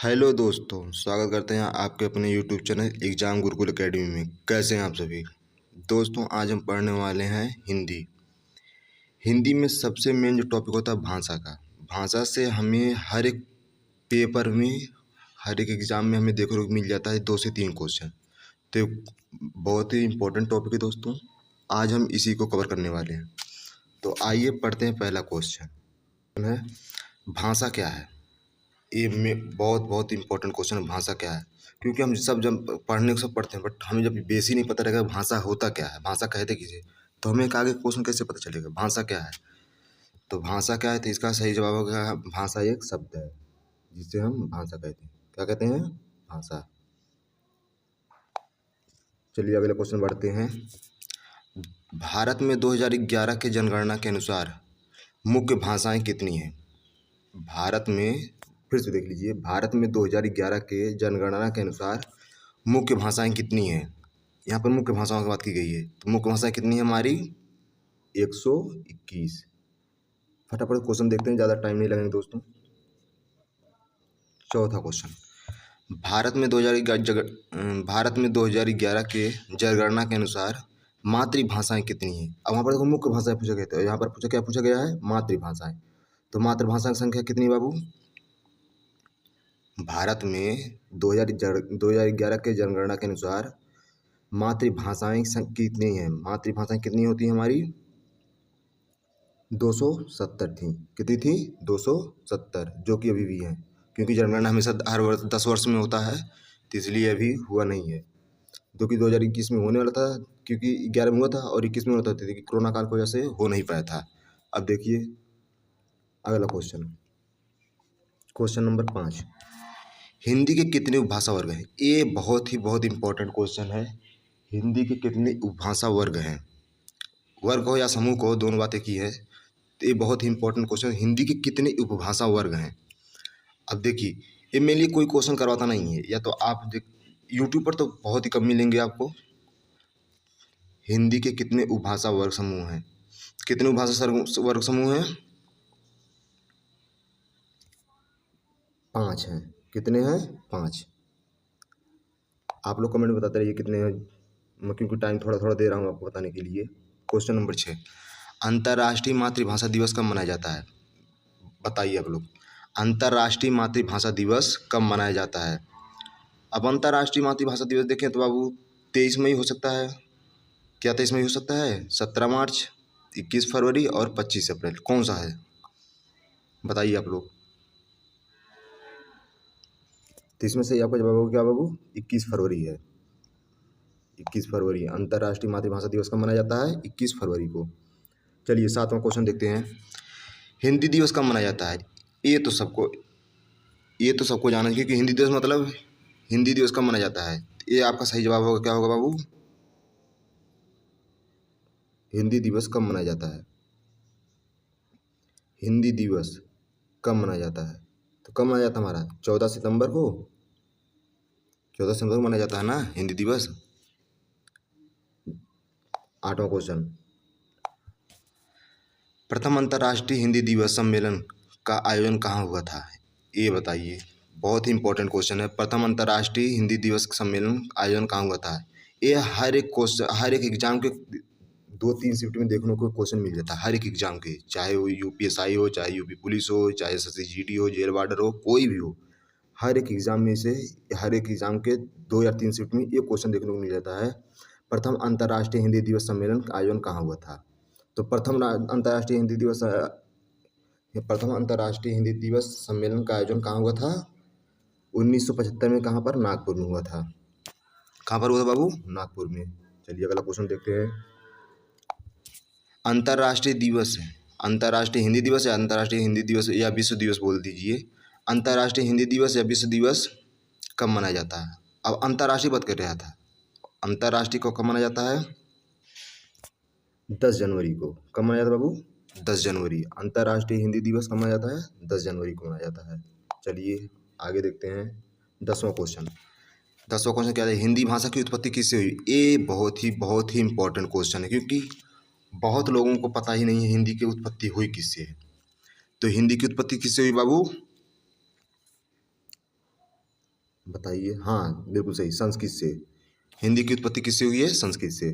Hello दोस्तों, स्वागत करते हैं आपके अपने YouTube channel exam Gurukul academy में। कैसे हैं आप सभी दोस्तों? आज हम पढ़ने वाले हैं हिंदी। हिंदी में सबसे मेन जो टॉपिक होता है भाषा का। भाषा से हमें हर एक पेपर में, हर एक एग्ज़ाम में हमें देखने को मिल जाता है 2 से 3 क्वेश्चन। तो ये बहुत ही इम्पोर्टेंट टॉपिक है दोस्तों। आज हम इसी को कवर करने वाले हैं। तो आइए पढ़ते हैं। पहला क्वेश्चन है, भाषा क्या है? ये में बहुत बहुत इंपॉर्टेंट क्वेश्चन है, भाषा क्या है। क्योंकि हम सब जब पढ़ने को सब पढ़ते हैं, बट हमें जब बेस ही नहीं पता रहेगा भाषा होता क्या है, भाषा कहते किसे, तो हमें एक आगे क्वेश्चन कैसे पता चलेगा भाषा क्या है। तो भाषा क्या है, तो इसका सही जवाब होगा भाषा एक शब्द है जिसे हम भाषा कहते हैं। क्या कहते हैं? भाषा। चलिए अगले क्वेश्चन बढ़ते हैं। भारत में 2011 के जनगणना के अनुसार मुख्य भाषाएं कितनी हैं? भारत में, फिर से देख लीजिए, भारत में 2011 के जनगणना के अनुसार मुख्य भाषाएं कितनी हैं? यहाँ पर मुख्य भाषाओं की बात की गई है। तो मुख्य भाषाएं कितनी है हमारी? 121। फटाफट क्वेश्चन देखते हैं, ज़्यादा टाइम नहीं लगेंगे दोस्तों। चौथा क्वेश्चन, भारत में 2011 के जनगणना के अनुसार मातृभाषाएं कितनी हैं? अब वहाँ पर देखो मुख्य भाषाएं पूछा गया था, यहाँ पर क्या पूछा गया है? मातृभाषाएं। तो मातृभाषा की संख्या कितनी बाबू? भारत में 2011 के जनगणना के अनुसार मातृभाषाएं कितनी हैं? मातृभाषाएं कितनी होती हैं हमारी? 270 थी। कितनी थी? 270, जो कि अभी भी हैं, क्योंकि जनगणना हमेशा हर वर्ष 10 वर्ष में होता है, तो इसलिए अभी हुआ नहीं है। जो कि 2021 में होने वाला था, क्योंकि 11 में हुआ था और 21 में होता था, क्योंकि कोरोना काल की वजह से हो नहीं पाया था। अब देखिए अगला क्वेश्चन, क्वेश्चन नंबर 5, हिंदी के कितने उपभाषा वर्ग हैं? ये बहुत इंपॉर्टेंट क्वेश्चन है। हिंदी के कितने उपभाषा वर्ग हैं? वर्ग हो या समूह को, दोनों बातें की है। तो ये बहुत ही इंपॉर्टेंट क्वेश्चन, हिंदी के कितने उपभाषा वर्ग हैं? अब देखिए, ये मेरे लिए कोई क्वेश्चन करवाता नहीं है, या तो आप देख यूट्यूब पर तो बहुत ही कम मिलेंगे आपको। हिंदी के कितने उपभाषा वर्ग समूह हैं? कितने उपभाषा वर्ग समूह हैं? 5 हैं। कितने हैं? 5। आप लोग कमेंट में बताते रहिए कितने हैं, मैं क्योंकि टाइम थोड़ा थोड़ा दे रहा हूँ आपको बताने के लिए। क्वेश्चन नंबर 6, अंतर्राष्ट्रीय मातृभाषा दिवस कब मनाया जाता है? बताइए आप लोग, अंतर्राष्ट्रीय मातृभाषा दिवस कब मनाया जाता है? अब अंतर्राष्ट्रीय मातृभाषा दिवस देखें तो बाबू 23 मई हो सकता है। क्या 23 मई हो सकता है? 17 मार्च, 21 फरवरी और 25 अप्रैल, कौन सा है? बताइए आप लोग। तो इसमें से आपका जवाब होगा क्या बाबू? 21 फरवरी है। 21 फरवरी अंतर्राष्ट्रीय मातृभाषा दिवस कब मनाया जाता है? 21 फरवरी को। चलिए 7वां क्वेश्चन देखते हैं, हिंदी दिवस कब मनाया जाता है? ये तो सबको जाना चाहिए कि हिंदी दिवस मतलब हिंदी दिवस कब मनाया जाता है। ये आपका सही जवाब होगा, क्या होगा बाबू? हिंदी दिवस कब मनाया जाता है? हिंदी दिवस कब मनाया जाता है? तो कब मनाया जाता है हमारा? 14 सितंबर को। 14 सितंबर को मनाया जाता है ना हिंदी दिवस। 8वां क्वेश्चन, प्रथम अंतर्राष्ट्रीय हिंदी दिवस सम्मेलन का आयोजन कहाँ हुआ था? ये बताइए, बहुत ही इंपॉर्टेंट क्वेश्चन है। प्रथम अंतर्राष्ट्रीय हिंदी दिवस सम्मेलन आयोजन कहाँ हुआ था? ये हर एक क्वेश्चन, हर एक एग्जाम के 2-3 शिफ्ट में देखने को क्वेश्चन मिल जाता है, हर एक एग्जाम के, चाहे वो यूपीएसआई हो, चाहे यूपी पुलिस हो, चाहे एसएससी जीडी हो, जेल वार्डर हो, कोई भी हो, हर एक एग्जाम में से, हर एक एग्जाम के 2 या 3 शिफ्ट में ये क्वेश्चन देखने को मिल जाता है, प्रथम अंतर्राष्ट्रीय हिंदी दिवस सम्मेलन का आयोजन कहाँ हुआ था? तो प्रथम अंतर्राष्ट्रीय हिंदी दिवस सम्मेलन का आयोजन कहाँ हुआ था? 1975 में। कहाँ पर? नागपुर में हुआ था। कहाँ पर हुआ था बाबू? नागपुर में। चलिए अगला क्वेश्चन देखते हैं, अंतर्राष्ट्रीय दिवस है, अंतर्राष्ट्रीय हिंदी दिवस या अंतर्राष्ट्रीय हिंदी दिवस या विश्व दिवस बोल दीजिए, अंतर्राष्ट्रीय हिंदी दिवस या विश्व दिवस कब मनाया जाता है? अब अंतर्राष्ट्रीय बात कर रहा था, अंतर्राष्ट्रीय को कब मनाया जाता है? 10 जनवरी को। कब मनाया जाता है बाबू? 10 जनवरी। अंतर्राष्ट्रीय हिंदी दिवस कब मनाया जाता है? 10 जनवरी को मनाया जाता है। चलिए आगे देखते हैं, 10वां क्वेश्चन। 10वां क्वेश्चन क्या है, हिंदी भाषा की उत्पत्ति किससे हुई? ये बहुत ही इंपॉर्टेंट क्वेश्चन है, क्योंकि बहुत लोगों को पता ही नहीं है हिंदी की उत्पत्ति हुई किससे है। तो हिंदी की उत्पत्ति किससे हुई बाबू? बताइए। हाँ बिल्कुल सही, संस्कृत से। हिंदी की उत्पत्ति किससे हुई है? संस्कृत से।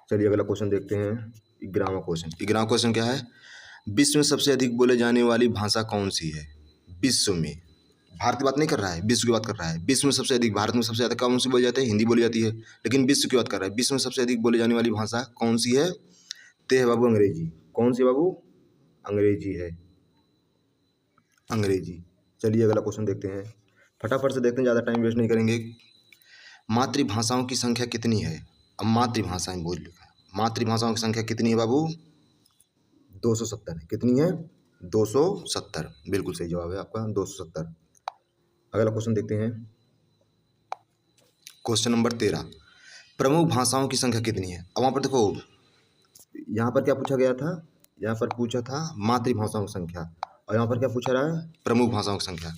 चलिए अगला क्वेश्चन देखते हैं। 11वां क्वेश्चन। 11वां क्वेश्चन क्या है? विश्व में सबसे अधिक बोले जाने वाली भाषा कौन सी है? विश्व में, भारत की बात नहीं कर रहा है, विश्व की बात कर रहा है। विश्व में सबसे अधिक, भारत में सबसे ज़्यादा कौन सी बोली जाती है? हिंदी बोली जाती है, लेकिन विश्व की बात कर रहा है। विश्व में सबसे अधिक बोली जाने वाली भाषा कौन सी है? ते है बाबू अंग्रेजी। कौन सी बाबू? अंग्रेजी है, अंग्रेजी। चलिए अगला क्वेश्चन देखते हैं, फटाफट से देखते हैं, ज़्यादा टाइम वेस्ट नहीं करेंगे। मातृभाषाओं की संख्या कितनी है? अब मातृभाषाएं बोल लिखा है। मातृभाषाओं की संख्या कितनी है बाबू? 270 है। कितनी है? 270। बिल्कुल सही जवाब है आपका, 270। अगला क्वेश्चन देखते हैं, क्वेश्चन नंबर 13। प्रमुख भाषाओं की संख्या कितनी है? अब वहाँ पर देखो, यहाँ पर क्या पूछा गया था? यहाँ पर पूछा था मातृभाषाओं की संख्या, और यहाँ पर क्या पूछा रहा है? प्रमुख भाषाओं की संख्या।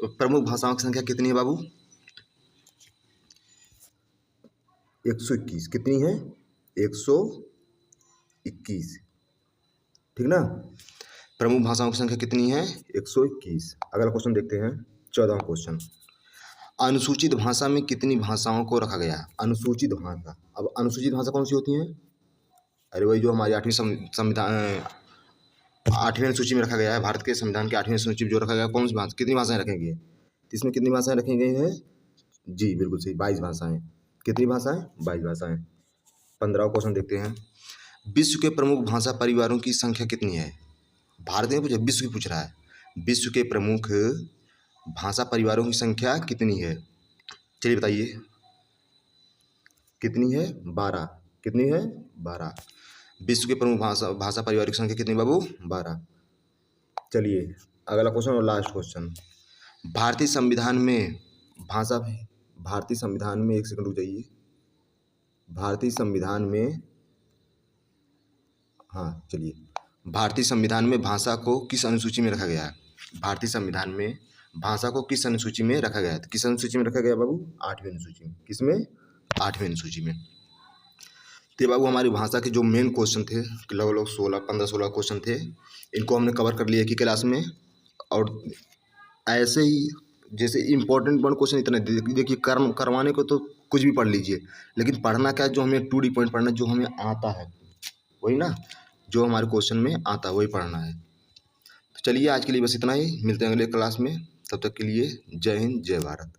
तो प्रमुख भाषाओं की संख्या कितनी है बाबू? 121। कितनी है? 121, ठीक ना। प्रमुख भाषाओं की संख्या कितनी है? 121। अगला क्वेश्चन देखते हैं, 14वां क्वेश्चन। अनुसूचित भाषा में कितनी भाषाओं को रखा गया? अनुसूचित भाषा। अब अनुसूचित भाषा कौन सी होती है? अरे वही जो हमारी 8वीं अनुसूची में रखा गया है, भारत के संविधान के 8वीं अनुसूची में जो रखा गया है, कौन सी भाषा, कितनी भाषाएं रखेंगे? इसमें कितनी भाषाएं रखी गई हैं? जी बिल्कुल सही, 22 भाषाएं। कितनी भाषाएं? 22 भाषाएं। 15वां क्वेश्चन देखते हैं, विश्व के प्रमुख भाषा परिवारों की संख्या कितनी है? भारत में पूछा, विश्व की पूछ रहा है। विश्व के प्रमुख भाषा परिवारों की संख्या कितनी है? चलिए बताइए। कितनी है? 12। कितनी है? 12। विश्व के प्रमुख भाषा परिवार की संख्या कितनी बाबू? 12। चलिए अगला क्वेश्चन और लास्ट क्वेश्चन। भारतीय संविधान में भाषा, भारतीय संविधान में, एक सेकंड रुक जाइए। भारतीय संविधान में, हाँ चलिए, भारतीय संविधान में भाषा को किस अनुसूची में रखा गया है? भारतीय संविधान में भाषा को किस अनुसूची में रखा गया है? किस अनुसूची में रखा गया बाबू? 8वीं अनुसूची में। किसमें? 8वीं अनुसूची में। तो बाबू हमारी भाषा के जो मेन क्वेश्चन थे, लगभग 15-16 क्वेश्चन थे, इनको हमने कवर कर लिया एक ही क्लास में। और ऐसे ही जैसे इम्पोर्टेंट वन क्वेश्चन इतने देखिए, करवाने को तो कुछ भी पढ़ लीजिए, लेकिन पढ़ना क्या है? जो हमें 2D पॉइंट पढ़ना, जो हमें आता है वही ना, जो हमारे क्वेश्चन में आता है वही पढ़ना है। तो चलिए आज के लिए बस इतना ही, मिलते हैं अगले क्लास में। तब तक के लिए जय हिंद, जय भारत।